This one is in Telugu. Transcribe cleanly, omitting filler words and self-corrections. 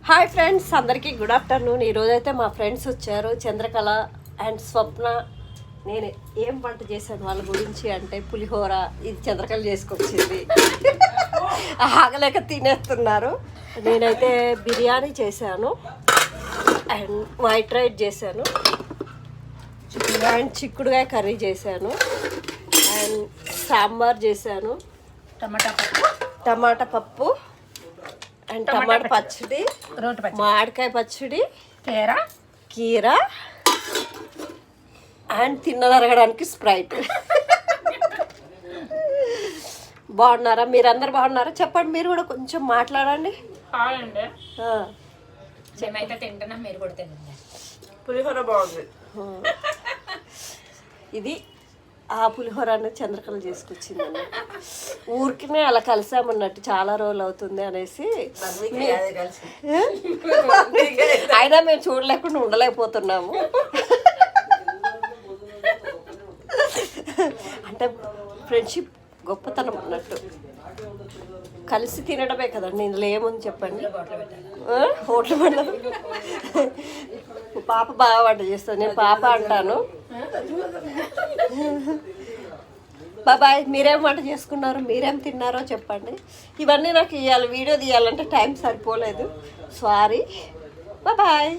హాయ్ ఫ్రెండ్స్, అందరికీ గుడ్ ఆఫ్టర్నూన్. ఈరోజైతే మా ఫ్రెండ్స్ వచ్చారు, చంద్రకళ అండ్ స్వప్న. నేను ఏం వంట చేశాను వాళ్ళ గురించి అంటే పులిహోర. ఇది చంద్రకళ చేసుకొచ్చింది. ఆగలేక తినేస్తున్నారు. నేనైతే బిర్యానీ చేశాను అండ్ వైట్ రైస్ చేశాను అండ్ చిక్కుడుకాయ కర్రీ చేశాను అండ్ సాంబార్ చేశాను, టమాటా పప్పు అండ్ టమాటా పచ్చడి, మామిడికాయ పచ్చడి, కీర అండ్ తిన్నదరగడానికి స్ప్రైట్. బాగున్నారా? మీరందరు బాగున్నారా? చెప్పండి, మీరు కూడా కొంచెం మాట్లాడండి. పులిహోర బాగుంది. ఇది ఆ పులిహోర అనేది చంద్రకళ చేసుకొచ్చిందండి. ఊరికినే అలా కలిసామన్నట్టు, చాలా రోజులు అవుతుంది అనేసి. అయినా మేము చూడలేకుండా ఉండలేకపోతున్నాము. అంటే ఫ్రెండ్షిప్ గొప్పతనం అన్నట్టు, కలిసి తినడమే కదండి. ఇందులో ఏముంది చెప్పండి. హోటల్ వంట పాప బాగా వంట చేస్తుంది, నేను పాప అంటాను. బాబాయ్, మీరేం వంట చేసుకున్నారు, మీరేం తిన్నారో చెప్పండి. ఇవన్నీ నాకు ఇవాళ వీడియో తీయాలంటే టైం సరిపోలేదు, సారీ. బాయ్.